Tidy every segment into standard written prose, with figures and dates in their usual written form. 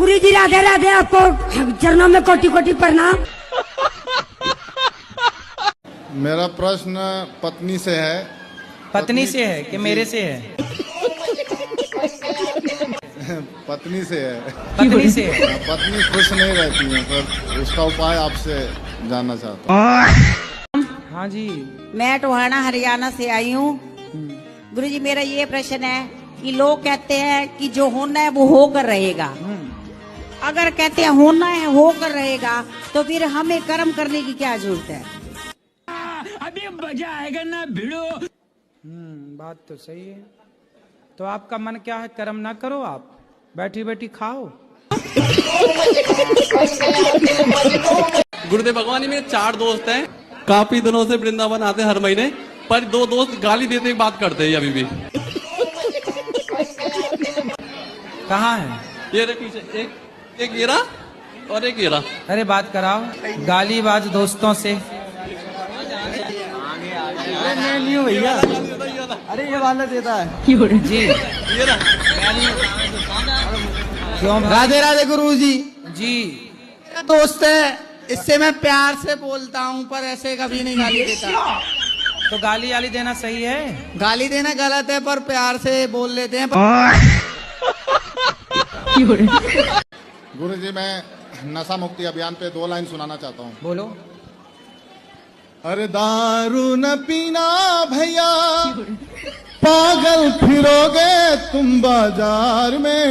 गुरु जी राधे राधे, आपको चरणों में कोटि कोटि प्रणाम। मेरा प्रश्न पत्नी से है। पत्नी से है कि मेरे से है? पत्नी से है। पत्नी से है। पत्नी खुश नहीं रहती है, पर उसका उपाय आपसे जानना चाहता हूँ। हाँ जी। मैं टोहाना हरियाणा से आई हूँ। गुरुजी मेरा ये प्रश्न है कि लोग कहते हैं कि जो होना है वो होकर रहेगा। अगर कहते हैं होना है होकर रहेगा, तो फिर हमें कर्म करने की क्या जरूरत है? अभी मजा आएगा ना भिड़ो। बात तो सही है। तो आपका मन क्या है? कर्म ना करो, आप बैठी बैठी खाओ। गुरुदेव भगवान, मेरे 4 दोस्त हैं, काफी दिनों से वृंदावन आते हैं हर महीने, पर 2 दोस्त गाली देते ही बात करते हैं अभी भी। कहाँ है? ये रहे पीछे, एक ये रहा और एक ये रहा। अरे बात कराओ गालीबाज दोस्तों से। मैं नहीं हूँ भैया। अरे ये वाला देता है जी। ये रहा। क्यों भाई? राधे राधे गुरु जी। जी। मेरा दोस्त है, इससे मैं प्यार से बोलता हूँ, पर ऐसे कभी नहीं गाली देता। तो गाली वाली देना सही है? गाली देना गलत है, पर प्यार से बोल लेते हैं। गुरु जी, मैं नशा मुक्ति अभियान पे 2 लाइन सुनाना चाहता हूँ। बोलो। अरे दारू न पीना भैया, पागल फिरोगे तुम बाजार में।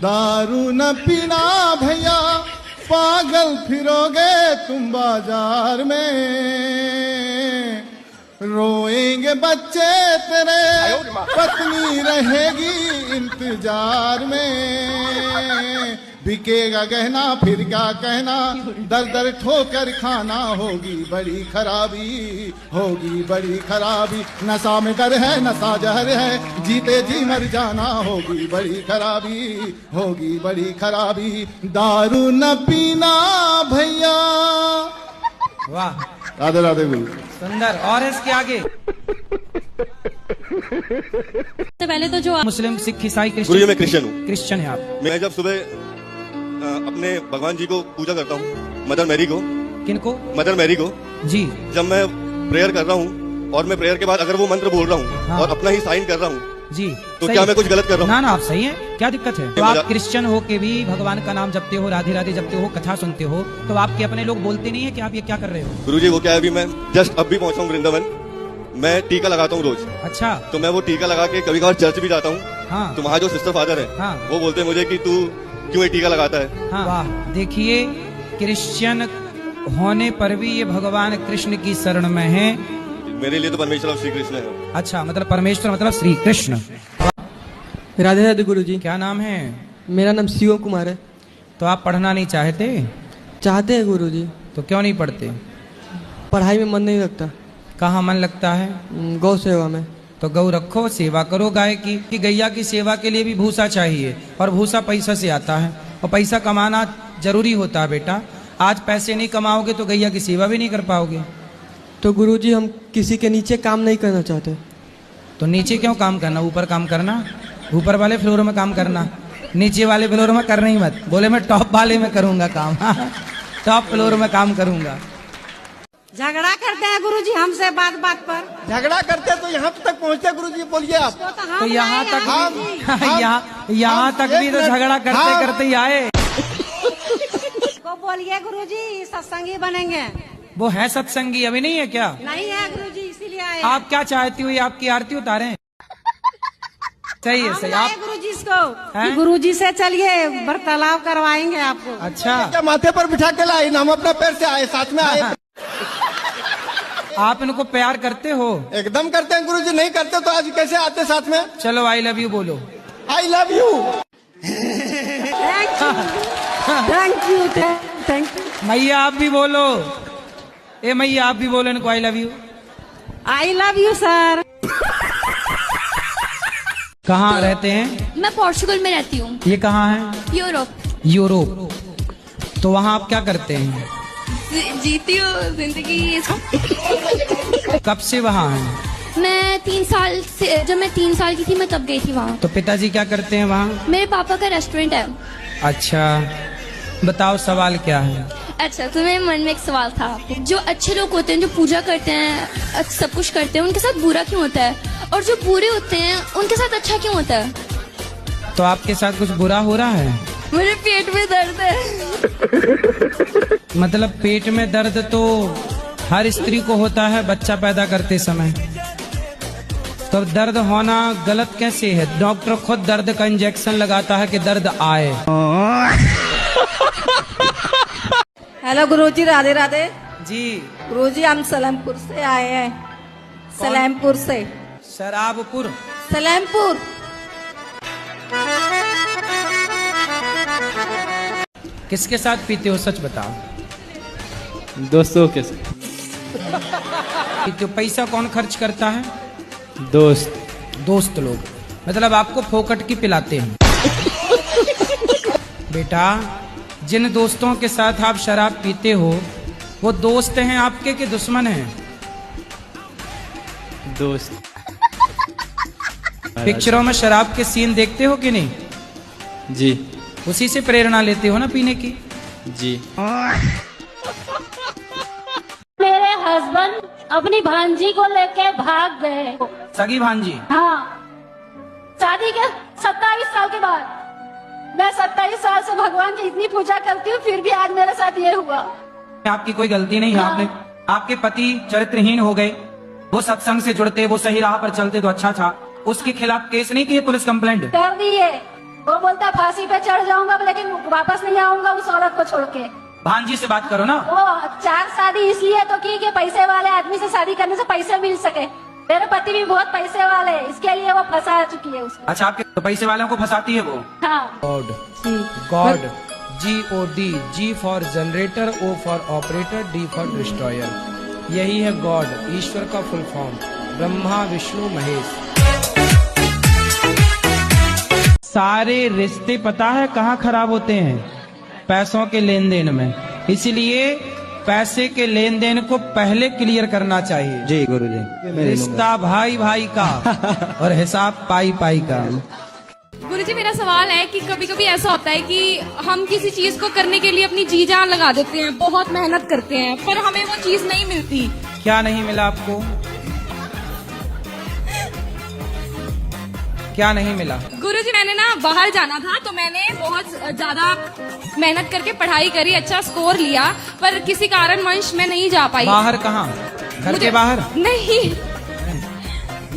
दारू न पीना भैया, पागल फिरोगे तुम बाजार में। रोएंगे बच्चे तेरे, पत्नी रहेगी इंतजार में। बिकेगा गहना फिर क्या कहना, दर दर ठोकर खाना, होगी बड़ी खराबी, होगी बड़ी खराबी। नशा में डर है, नशा जहर है, जीते जी मर जाना, होगी बड़ी खराबी, होगी बड़ी खराबी। दारू न पीना भैया। वाह, राधे राधे गुरु। सुंदर। और इसके आगे? तो पहले तो जो मुस्लिम, सिख, ईसाई, गुरु जी क्रिश्चियन। मैं क्रिश्चियन हूँ। क्रिश्चियन है आप? मैं जब सुबह अपने भगवान जी को पूजा करता हूँ, मदर मैरी को। किनको? मदर मैरी को। जी। जब मैं प्रेयर कर रहा हूँ और मैं प्रेयर के बाद अगर वो मंत्र बोल रहा हूँ हाँ। और अपना ही साइन कर रहा हूँ, जी, तो क्या मैं कुछ गलत कर रहा हूँ? ना ना, आप सही है। क्या दिक्कत है? तो आप क्रिश्चियन हो के भी भगवान का नाम जपते हो, राधे राधे जपते हो, कथा सुनते हो, तो आपके अपने लोग बोलते नहीं है कि आप ये क्या कर रहे हो? गुरु जी वो क्या है, अभी मैं जस्ट अब भी पहुंचा हूँ वृंदावन। मैं टीका लगाता हूँ रोज। अच्छा। तो मैं वो टीका लगा के कभी कभार चर्च भी जाता हूँ। हाँ। तो वहाँ जो सिस्टर फादर है हाँ। वो बोलते हैं मुझे कि तू क्यों ये टीका लगाता है। हाँ। वाह, देखिए, क्रिश्चियन होने पर भी ये भगवान कृष्ण की शरण में है। मेरे लिए तो परमेश्वर श्री कृष्ण है। अच्छा, मतलब परमेश्वर मतलब श्री कृष्ण। राधे राधे गुरु जी। क्या नाम है? मेरा नाम शिव कुमार है। तो आप पढ़ना नहीं चाहते? चाहते हैं गुरु जी। तो क्यों नहीं पढ़ते? पढ़ाई में मन नहीं लगता। कहाँ मन लगता है? गौ सेवा में। तो गौ रखो, सेवा करो गाय की। कि गैया की सेवा के लिए भी भूसा चाहिए, और भूसा पैसा से आता है, और पैसा कमाना जरूरी होता है बेटा। आज पैसे नहीं कमाओगे तो गैया की सेवा भी नहीं कर पाओगे। तो गुरु जी हम किसी के नीचे काम नहीं करना चाहते। तो नीचे क्यों काम करना? ऊपर काम करना, ऊपर वाले फ्लोर में काम करना, नीचे वाले फ्लोर में करना ही मत। बोले मैं टॉप वाले में करूंगा काम, टॉप फ्लोर में काम करूंगा। झगड़ा करते हैं गुरुजी हमसे बात बात पर। झगड़ा करते तो यहाँ तक पहुँचते गुरु जी, बोलिए आप। तो यहाँ तक यहाँ तक भी तो झगड़ा करते करते ही आए। को बोलिए गुरुजी, सत्संगी बनेंगे। वो है सत्संगी, अभी नहीं है क्या? नहीं है गुरुजी, इसीलिए आए। आप क्या चाहती हो? ये आपकी आरती उतारें? सही है, सही। आप गुरुजी को गुरुजी से चलिए वार्तालाप करवाएंगे आपको। अच्छा, माथे पर बिठा के लाए, हम अपना पैर से आए, साथ में आए। आप इनको प्यार करते हो? एकदम करते हैं गुरुजी। नहीं करते तो आज कैसे आते साथ में? चलो आई लव यू बोलो। I love you. Thank you, thank you. मैया आप भी बोलो। ए मैया आप भी बोलो इनको I love you. I love you sir. कहाँ रहते हैं? मैं पोर्चुगल में रहती हूँ। ये कहाँ है? यूरोप। यूरोप। तो वहाँ आप क्या करते हैं? जीती हूँ जिंदगी। कब से वहाँ हैं? मैं 3 साल से, जब मैं 3 साल की थी मैं तब गई थी वहाँ। तो पिताजी क्या करते हैं वहाँ? मेरे पापा का रेस्टोरेंट है। अच्छा, बताओ सवाल क्या है? अच्छा, तो मेरे मन में एक सवाल था, जो अच्छे लोग होते हैं, जो पूजा करते हैं, सब कुछ करते हैं, उनके साथ बुरा क्यों होता है? और जो बुरे होते हैं उनके साथ अच्छा क्यों होता है? तो आपके साथ कुछ बुरा हो रहा है? मेरे पेट में दर्द है। मतलब पेट में दर्द तो हर स्त्री को होता है बच्चा पैदा करते समय। तो दर्द होना गलत कैसे है? डॉक्टर खुद दर्द का इंजेक्शन लगाता है कि दर्द आए। हेलो गुरुजी, राधे राधे जी। गुरुजी, हम सलेमपुर से आए हैं। सलेमपुर से। शराबपुर? सलेमपुर। किसके साथ पीते हो, सच बताओ? दोस्तों के साथ। तो पैसा कौन खर्च करता है? दोस्त लोग, मतलब आपको फोकट की पिलाते हैं। बेटा, जिन दोस्तों के साथ आप शराब पीते हो वो दोस्त हैं आपके कि दुश्मन हैं? दोस्त। पिक्चरों में शराब के सीन देखते हो कि नहीं? जी। उसी से प्रेरणा लेते हो ना पीने की? जी। मेरे हस्बैंड अपनी भांजी को लेके भाग गए। सगी भांजी? हाँ, शादी के 27 साल के बाद। मैं 27 साल से भगवान की इतनी पूजा करती हूँ, फिर भी आज मेरे साथ ये हुआ। आपकी कोई गलती नहीं है। आपने, आपके पति चरित्रहीन हो गए, वो सत्संग से जुड़ते, वो सही राह पर चलते तो अच्छा था। उसके खिलाफ केस नहीं किए, पुलिस कंप्लेंट कर दी है। वो बोलता फांसी पे चढ़ जाऊंगा, लेकिन वापस नहीं आऊंगा उस औरत को छोड़ के। भांजी से बात करो ना। वो 4 शादी इसलिए तो की कि पैसे वाले आदमी से शादी करने से पैसे मिल सके। मेरे पति भी बहुत पैसे वाले, इसके लिए वो फंसा चुकी है उसको। अच्छा, आपके तो पैसे वालों को फंसाती है वो? हाँ। God, GOD, G for generator, O for operator, D for destroyer. यही है गॉड, ईश्वर का फुल फॉर्म। ब्रह्मा विष्णु महेश। सारे रिश्ते पता है कहाँ खराब होते हैं? पैसों के लेन देन में। इसलिए पैसे के लेन देन को पहले क्लियर करना चाहिए। जी गुरुजी। रिश्ता भाई भाई का और हिसाब पाई पाई का। गुरुजी, मेरा सवाल है कि कभी कभी ऐसा होता है कि हम किसी चीज को करने के लिए अपनी जी जान लगा देते हैं, बहुत मेहनत करते हैं, पर हमें वो चीज नहीं मिलती। क्या नहीं मिला आपको? क्या नहीं मिला? गुरुजी, मैंने ना बाहर जाना था, तो मैंने बहुत ज्यादा मेहनत करके पढ़ाई करी, अच्छा स्कोर लिया, पर किसी कारणवश मैं नहीं जा पाई। बाहर कहाँ? घर के बाहर? नहीं,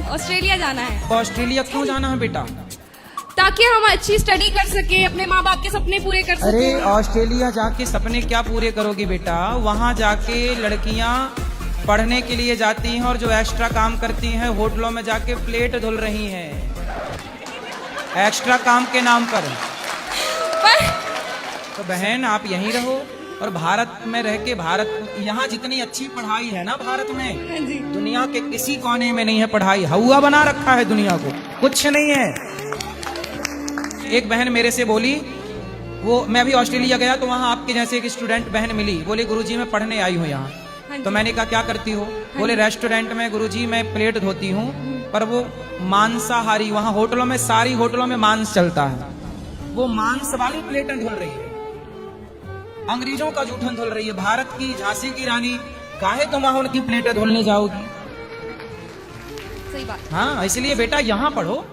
ऑस्ट्रेलिया जाना है। ऑस्ट्रेलिया क्यों जाना है बेटा? ताकि हम अच्छी स्टडी कर सके, अपने माँ बाप के सपने पूरे कर सके। अरे ऑस्ट्रेलिया जाके सपने क्या पूरे करोगी बेटा? वहाँ जाके लड़कियाँ पढ़ने के लिए जाती हैं और जो एक्स्ट्रा काम करती हैं होटलों में जाके प्लेट धुल रही हैं, एक्स्ट्रा काम के नाम पर। तो बहन, आप यहीं रहो और भारत में रह के, भारत यहाँ जितनी अच्छी पढ़ाई है ना भारत में, दुनिया के किसी कोने में नहीं है पढ़ाई। हवा बना रखा है दुनिया को, कुछ नहीं है। एक बहन मेरे से बोली, वो मैं अभी ऑस्ट्रेलिया गया तो वहाँ आपके जैसे एक स्टूडेंट बहन मिली, बोले गुरुजी मैं पढ़ने आई हूँ यहाँ। तो मैंने कहा क्या करती हो? बोले रेस्टोरेंट में गुरुजी मैं प्लेट धोती हूँ, पर वो मांसाहारी, वहाँ होटलों में, सारी होटलों में मांस चलता है, वो मांस वाली प्लेटें धुल रही है, अंग्रेजों का जूठन धुल रही है। भारत की झांसी की रानी, काहे तुम वहाँ उनकी प्लेटें धुलने जाओगी? सही बात। हाँ, इसलिए बेटा यहाँ पढ़ो।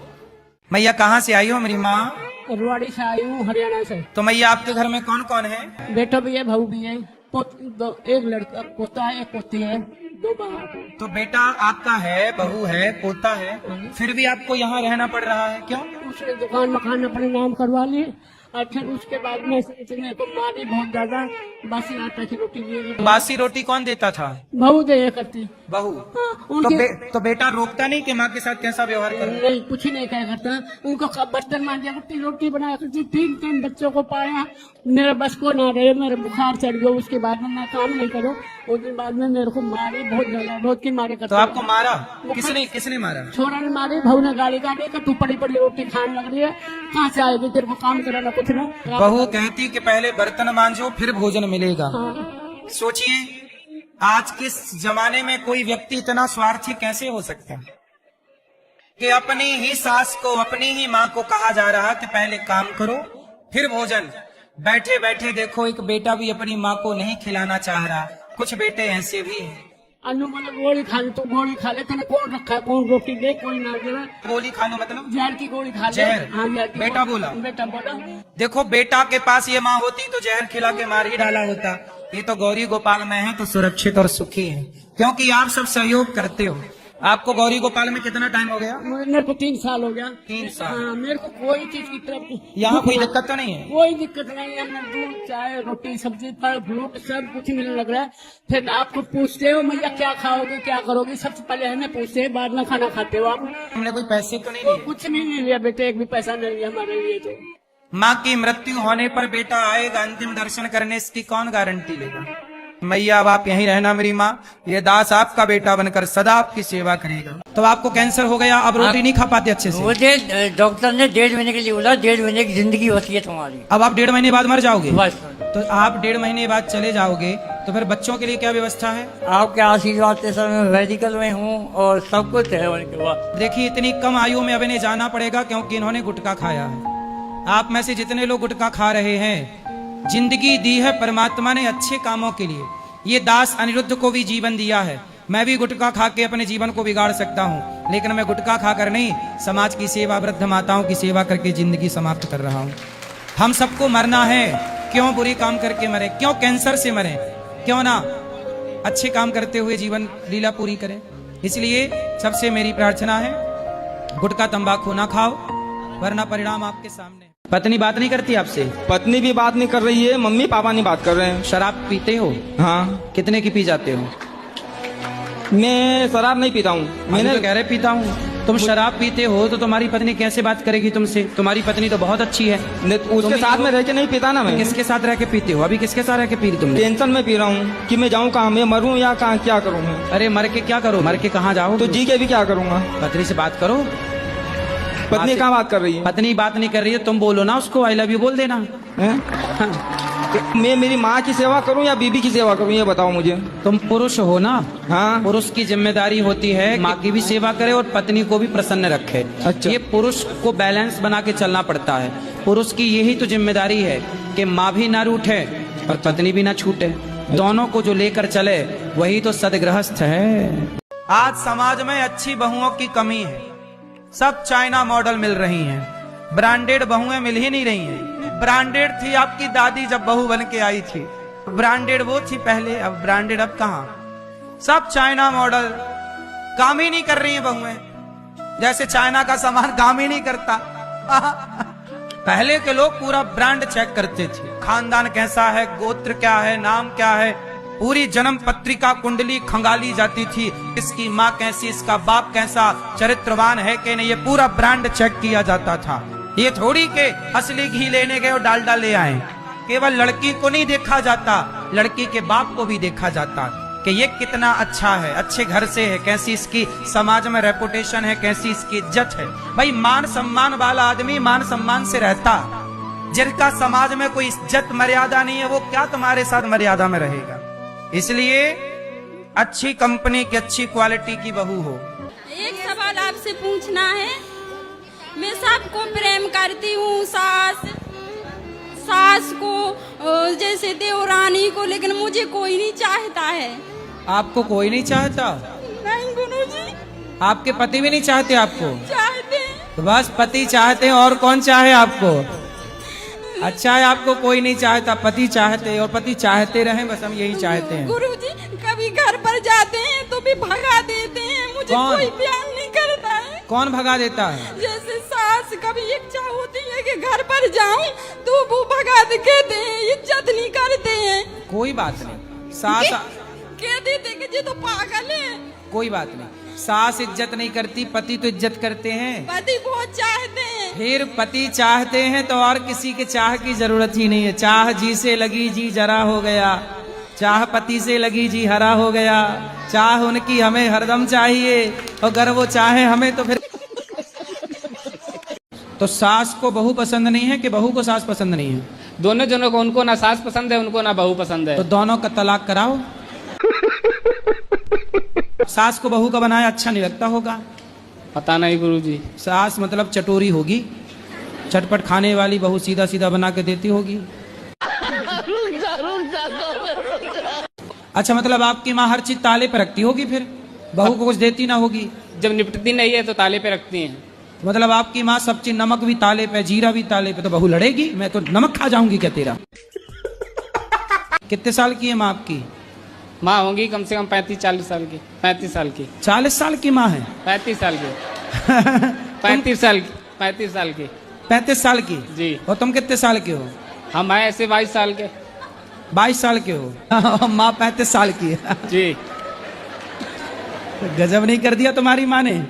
मैया कहाँ से आई हो मेरी माँ? रुआड़ी से आई हूँ, हरियाणा से। तो मैया आपके घर में कौन कौन है? बेटा भी है, बहू भी है, एक लड़का, पोता है, एक पोती है, 2 बहू। तो बेटा आपका है, बहू है, पोता है, फिर भी आपको यहाँ रहना पड़ रहा है, क्यों? उसने दुकान मकान अपने नाम करवा ली और फिर उसके बाद में इतने को मारी बहुत ज्यादा। बासी आटा की रोटी दिए। बासी रोटी कौन देता था? बहू दे करती। बहू? तो बेटा रोकता नहीं कि माँ के साथ कैसा व्यवहार कर? नहीं, कुछ ही नहीं कहा करता। उनको बर्तन मांजा करती, रोटी बनाया करती, 3 बच्चों को पाया। मेरे बस को ना रहे, मेरे बुखार चढ़ गया, उसके बाद में मैं काम नहीं करूँ। उस दिन बाद में मेरे को मारी बहुत ज्यादा, बहुत की मारे करता। तो आपको मारा? किसने मारा? छोरा ने मारी, बहू ने गाली काटी कि तू पड़ी पड़ी रोटी खाने लग रही है, कहाँ से आएगी, तेरे को काम कराना कुछ ना। बहू कहती कि पहले बर्तन मांजो फिर भोजन मिलेगा। हाँ। सोचिए आज के जमाने में कोई व्यक्ति इतना स्वार्थी कैसे हो सकता है कि अपनी ही सास को, अपनी ही माँ को कहा जा रहा कि पहले काम करो फिर भोजन। बैठे बैठे देखो एक बेटा भी अपनी माँ को नहीं खिलाना चाह रहा। कुछ बेटे ऐसे भी हैं। अन्नू मतलब गोली खा ले तो गोली खा ले, तेने कौन रखा है, कौन रोटी दे, कोई ना दे। गोली खा लो मतलब जहर की गोली खा ले। जहर? हाँ, जहर की बेटा गोली। बोला? बेटा बोला। देखो बेटा के पास ये माँ होती तो जहर खिला के मार ही डाला होता। ये तो गौरी गोपाल में है तो सुरक्षित और सुखी है, क्योंकि आप सब सहयोग करते हो। आपको गौरी गोपाल में कितना टाइम हो गया? मेरे को 3 साल हो गया। 3 साल। हाँ, मेरे को कोई चीज की तरफ यहाँ कोई दिक्कत तो नहीं है? कोई दिक्कत नहीं है। मैं दूध, चाय, रोटी, सब्जी, फल, फ्रूट सब कुछ मिलने लग रहा है। फिर आपको पूछते हो मैया क्या खाओगे, क्या करोगे, सबसे पहले हमें पूछते हैं, बाद में खाना खाते हो आप। हमने कोई पैसे तो नहीं लिए? कुछ नहीं लिया बेटे, एक भी पैसा नहीं लिया हमारे लिए। तो माँ की मृत्यु होने पर बेटा आएगा अंतिम दर्शन करने, इसकी कौन गारंटी लेगा? मैया अब आप यहीं रहना मेरी माँ, ये दास आपका बेटा बनकर सदा आपकी सेवा करेगा। तो आपको कैंसर हो गया, अब रोटी नहीं खा पाते अच्छे से? मुझे डॉक्टर ने 1.5 महीने के लिए बोला, 1.5 महीने की जिंदगी होती है तुम्हारी। अब आप 1.5 महीने बाद मर जाओगे? बस। तो आप 1.5 महीने बाद चले जाओगे तो फिर बच्चों के लिए क्या व्यवस्था है? आपके आशीर्वाद से सर मैं मेडिकल में हूँ और सब कुछ है उनके बाद। देखिए इतनी कम आयु में अब इन्हें जाना पड़ेगा क्योंकि इन्होंने गुटखा खाया है। आप में से जितने लोग गुटखा खा रहे हैं, जिंदगी दी है परमात्मा ने अच्छे कामों के लिए। ये दास अनिरुद्ध को भी जीवन दिया है। मैं भी गुटखा खा के अपने जीवन को बिगाड़ सकता हूँ, लेकिन मैं गुटखा खाकर नहीं, समाज की सेवा, वृद्ध माताओं की सेवा करके जिंदगी समाप्त कर रहा हूँ। हम सबको मरना है, क्यों बुरी काम करके मरे, क्यों कैंसर से मरे, क्यों ना अच्छे काम करते हुए जीवन लीला पूरी करें। इसलिए सबसे मेरी प्रार्थना है, गुटखा तंबाकू ना खाओ, वरना परिणाम आपके सामने। पत्नी बात नहीं करती आपसे? पत्नी भी बात नहीं कर रही है, मम्मी पापा नहीं बात कर रहे हैं। शराब पीते हो? हाँ। कितने की पी जाते हो? मैं शराब नहीं पीता हूँ। मैंने तो कह रहे पीता हूँ। तुम शराब पीते हो तो तुम्हारी पत्नी कैसे बात करेगी तुमसे? तुम्हारी पत्नी तो बहुत अच्छी है। उसके साथ में रह के नहीं पीता ना मैं। किसके साथ रह के पीते हो? अभी किसके साथ रह के पी रही तुमने? टेंशन में पी रहा हूँ कि मैं जाऊँ कहाँ, मैं मरूँ या कहाँ, क्या करूँ मैं? अरे मर के क्या करो, मर के कहाँ जाओ? तो जी के भी क्या करूँगा? पत्नी से बात करो। पत्नी कहाँ बात कर रही है? पत्नी बात नहीं कर रही है, तुम बोलो ना उसको, आई लव यू बोल देना। मैं मेरी माँ की सेवा करूं या बीबी की सेवा करूं, ये बताओ मुझे। तुम पुरुष हो ना? हाँ। पुरुष की जिम्मेदारी होती है माँ की भी सेवा करे और पत्नी को भी प्रसन्न रखे। अच्छा। ये पुरुष को बैलेंस बना के चलना पड़ता है। पुरुष की यही तो जिम्मेदारी है कि माँ भी ना रूठे और पत्नी भी ना छूटे। दोनों को जो लेकर चले वही तो सदगृहस्थ है। आज समाज में अच्छी बहुओं की कमी है। सब चाइना मॉडल मिल रही हैं, ब्रांडेड बहुएं मिल ही नहीं रही हैं। ब्रांडेड थी आपकी दादी जब बहू बन के आई थी, ब्रांडेड वो थी पहले, अब ब्रांडेड अब कहाँ। सब चाइना मॉडल, काम ही नहीं कर रही हैं बहुएं, जैसे चाइना का सामान काम ही नहीं करता। पहले के लोग पूरा ब्रांड चेक करते थे, खानदान कैसा है, गोत्र क्या है, नाम क्या है, पूरी जन्म पत्रिका कुंडली खंगाली जाती थी। इसकी माँ कैसी, इसका बाप कैसा, चरित्रवान है कि नहीं, ये पूरा ब्रांड चेक किया जाता था। ये थोड़ी के असली घी लेने गए और डालडा ले आए। केवल लड़की को नहीं देखा जाता, लड़की के बाप को भी देखा जाता कि ये कितना अच्छा है, अच्छे घर से है, कैसी इसकी समाज में रेपुटेशन है, कैसी इसकी इज्जत है। भाई मान सम्मान वाला आदमी मान सम्मान से रहता, जिनका समाज में कोई इज्जत मर्यादा नहीं है वो क्या तुम्हारे साथ मर्यादा में रहेगा। इसलिए अच्छी कंपनी की, अच्छी क्वालिटी की बहू हो। एक सवाल आपसे पूछना है। मैं सबको प्रेम करती हूँ, सास को जैसे देवरानी को, लेकिन मुझे कोई नहीं चाहता है। आपको कोई नहीं चाहता? नहीं गुरुजी। आपके पति भी नहीं चाहते आपको? चाहते हैं। तो बस पति चाहते हैं, और कौन चाहे आपको? अच्छा है आपको कोई नहीं चाहता, पति चाहते और पति चाहते रहें, बस हम यही चाहते हैं। गुरुजी कभी घर पर जाते हैं तो भी भगा देते हैं, मुझे कोई प्यार नहीं करता है। कौन भगा देता है? जैसे सास कभी इच्छा होती है कि घर पर जाऊं तो वो भगा देते हैं, इज्जत नहीं करते हैं। कोई बात नहीं, सास कह देते कि ये तो पागल है। कोई बात नहीं, सास इज्जत नहीं करती, पति तो इज्जत करते हैं। पति बहुत चाहते हैं। फिर पति चाहते हैं तो और किसी के चाह की जरूरत ही नहीं है। चाह जी से लगी जी जरा हो गया, चाह पति से लगी जी हरा हो गया। चाह उनकी हमें हरदम चाहिए, और अगर वो चाहे हमें तो फिर तो सास को बहू पसंद नहीं है कि बहू को सास पसंद नहीं है? दोनों जनों को, उनको ना सास पसंद है, उनको ना बहू पसंद है। तो दोनों का तलाक कराओ। सास को बहू का बनाया अच्छा नहीं लगता होगा? पता नहीं गुरुजी। सास मतलब चटोरी होगी, चटपट खाने वाली, बहू सीधा सीधा बना के देती होगी। अच्छा, मतलब आपकी माँ हर चीज ताले पे रखती होगी, फिर बहू को कुछ देती ना होगी? जब निपटती नहीं है तो ताले पे रखती हैं। मतलब आपकी माँ सब चीज, नमक भी ताले पे, जीरा भी ताले पे, तो बहू लड़ेगी? मैं तो नमक खा जाऊंगी क्या तेरा? कितने साल की है माँ आपकी? माँ होंगी कम से कम 35-40 साल की। 35 साल की। 40 साल की माँ है? 35 साल की। 35 साल की। 35 साल की। 35 साल की जी। और तुम कितने साल के हो? हम हैं ऐसे 22 साल के। 22 साल के हो? माँ 35 साल की है। जी। गजब नहीं कर दिया तुम्हारी माँ ने।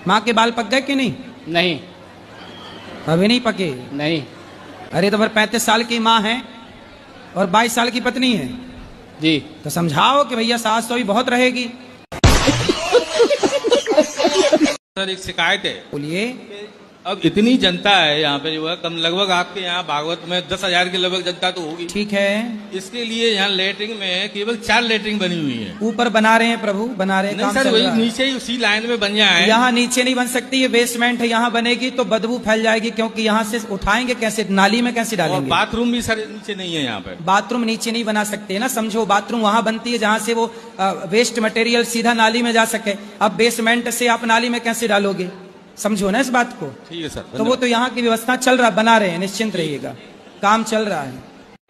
माँ के बाल पक गए कि नहीं? नहीं, अभी नहीं पके? नहीं। अरे तो फिर 35 साल की माँ है और 22 साल की पत्नी है जी, तो समझाओ कि भैया सास तो भी बहुत रहेगी। सर एक शिकायत है। बोलिए। अब इतनी जनता है यहाँ पे जो है, कम लगभग आपके यहाँ भागवत में 10,000 के लगभग जनता तो होगी। ठीक है। इसके लिए यहाँ लेटरिंग में केवल 4 लेटरिंग बनी हुई है। ऊपर बना रहे हैं प्रभु, बना रहे हैं। नहीं सर, वही नीचे ही उसी लाइन में बन जाए। यहाँ नीचे नहीं बन सकती, ये बेसमेंट है, यहाँ बनेगी तो बदबू फैल जाएगी, क्योंकि यहाँ से उठाएंगे कैसे, नाली में कैसे और डालेंगे? बाथरूम भी सर नीचे नहीं है यहाँ पे। बाथरूम नीचे नहीं बना सकते ना, समझो। बाथरूम वहां बनती है जहां से वो वेस्ट मटेरियल सीधा नाली में जा सके। अब बेसमेंट से आप नाली में कैसे डालोगे? समझो ना इस बात को। ठीक है सर। तो वो तो यहाँ की व्यवस्था चल रहा, बना रहे हैं, निश्चिंत रहिएगा, काम चल रहा है।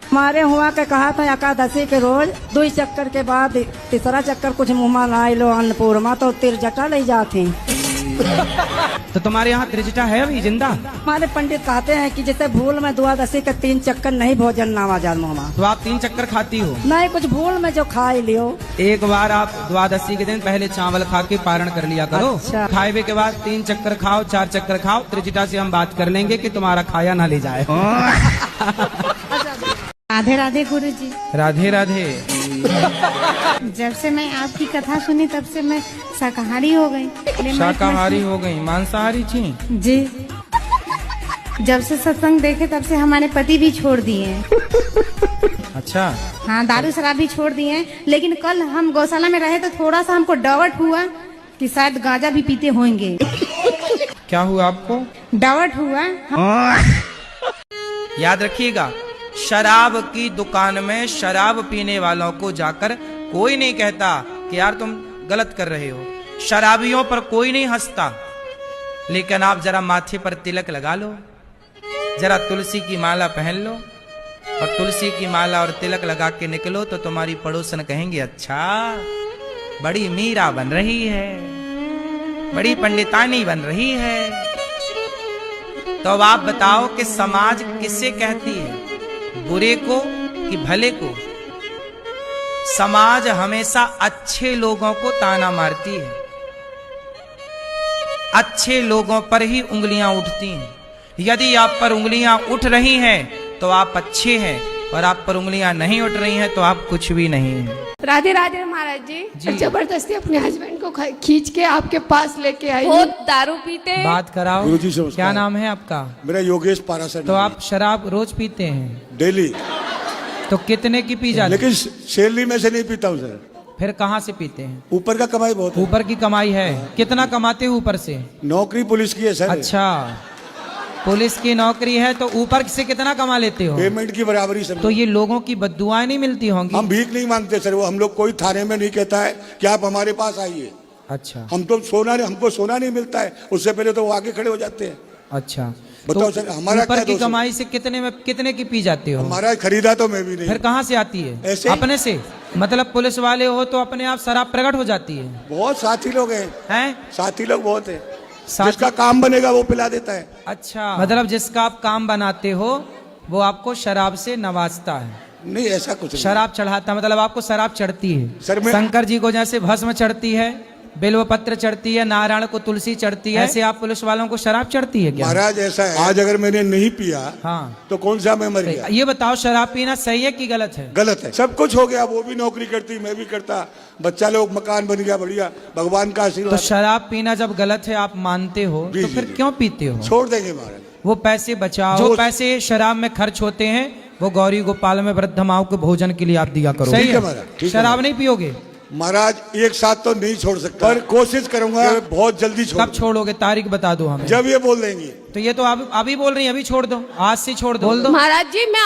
हमारे हुआ के कहा था एकादशी के रोज 2 चक्कर के बाद 3रा चक्कर कुछ मुँह लाई लो अन्नपूर्णा तो तिरजटा ले जाते। तो तुम्हारे यहाँ त्रिजटा है अभी जिंदा? हमारे पंडित कहते हैं कि जैसे भूल में द्वादशी के 3 चक्कर नहीं भोजन नावा जाल मुँह। तो आप 3 चक्कर खाती हो? नहीं, कुछ भूल में जो खा लियो। एक बार आप द्वादशी के दिन पहले चावल खा के पारण कर लिया करो। अच्छा। खाए के बाद 3 चक्कर खाओ, 4 चक्कर खाओ, त्रिजटा से हम बात कर लेंगे कि तुम्हारा खाया ना ले जाए। राधे राधे गुरुजी। राधे राधे। जब से मैं आपकी कथा सुनी तब से मैं शाकाहारी हो गई। शाकाहारी हो गई? मांसाहारी थी? जी। जब से सत्संग देखे तब से हमारे पति भी छोड़ दिए हैं। अच्छा। हाँ, दारू शराब भी छोड़ दिए हैं। लेकिन कल हम गौशाला में रहे तो थोड़ा सा हमको डाउट हुआ कि शायद गांजा भी पीते होंगे। क्या हुआ आपको? डाउट हुआ। याद रखिएगा, शराब की दुकान में शराब पीने वालों को जाकर कोई नहीं कहता कि यार तुम गलत कर रहे हो। शराबियों पर कोई नहीं हंसता। लेकिन आप जरा माथे पर तिलक लगा लो, जरा तुलसी की माला पहन लो, और तुलसी की माला और तिलक लगा के निकलो तो तुम्हारी पड़ोसन कहेंगे अच्छा बड़ी मीरा बन रही है, बड़ी पंडितानी बन रही है। तो अब आप बताओ कि समाज किसे कहती है, बुरे को कि भले को? समाज हमेशा अच्छे लोगों को ताना मारती है, अच्छे लोगों पर ही उंगलियां उठती हैं। यदि आप पर उंगलियां उठ रही हैं तो आप अच्छे हैं, और आप पर उंगलियां नहीं उठ रही हैं तो आप कुछ भी नहीं हैं। राधे राधे महाराज जी। जबरदस्ती अपने हस्बैंड को खींच के आपके पास लेके आई। बहुत दारू पीते। बात कराओ। गुरुजी से क्या नाम है आपका? मेरा योगेश पारासर। तो आप शराब रोज पीते हैं? डेली। तो कितने की पी जाती? लेकिन सैलरी में से नहीं पीता हूँ सर। फिर कहाँ से पीते हैं? ऊपर का कमाई बहुत है। ऊपर की कमाई है? कितना कमाते हो ऊपर से? नौकरी पुलिस की है सर। अच्छा, पुलिस की नौकरी है तो ऊपर से कितना कमा लेते हो? पेमेंट की बराबरी सर। तो ये लोगों की बद्दुआएं नहीं मिलती होंगी? हम भीख नहीं मांगते सर, वो हम लोग कोई थाने में नहीं कहता है कि आप हमारे पास आइए। अच्छा। हम तो हमको सोना नहीं मिलता है, उससे पहले तो वो आगे खड़े हो जाते हैं। अच्छा, बताओ सर, हमारा ऊपर की कमाई से कितने की पी जाते हो? हमारा खरीदा तो मैं भी नहीं। फिर कहाँ से आती है? ऐसे अपने से? मतलब पुलिस वाले हो तो अपने आप शराब प्रकट हो जाती है? बहुत साथी लोग हैं। साथी लोग बहुत है, जिसका जिसका काम बनेगा वो पिला देता है। अच्छा, मतलब जिसका आप काम बनाते हो वो आपको शराब से नवाजता है? नहीं, ऐसा कुछ नहीं। शराब चढ़ाता मतलब आपको शराब चढ़ती है? सर शंकर जी को जैसे भस्म चढ़ती है, बिल्व पत्र चढ़ती है, नारायण को तुलसी चढ़ती है, ऐसे आप पुलिस वालों को शराब चढ़ती है क्या? महाराज ऐसा है, आज अगर मैंने नहीं पिया हाँ तो कौन सा मैं मर गया? ये बताओ, शराब पीना सही है कि गलत है? गलत है। सब कुछ हो गया, वो भी नौकरी करती, मैं भी करता, बच्चा लोग, मकान बन गया बढ़िया, भगवान का आशीर्वाद। तो शराब पीना जब गलत है आप मानते हो तो फिर क्यों पीते हो? छोड़ देंगे महाराज। वो पैसे बचाओ, जो पैसे शराब में खर्च होते हैं वो गौरी गोपाल में वृद्धमाओं के भोजन के लिए आप दिया करो। ठीक है महाराज, ठीक है शराब नहीं पियोगे? महाराज एक साथ तो नहीं छोड़ सकता, पर कोशिश करूंगा बहुत जल्दी छोड़। कब छोड़ोगे? तारीख बता दो हमें। जब ये बोल देंगी। तो ये तो आप अभी बोल रही हैं, अभी छोड़ दो, आज से छोड़ दो, बोल दो। महाराज जी मैं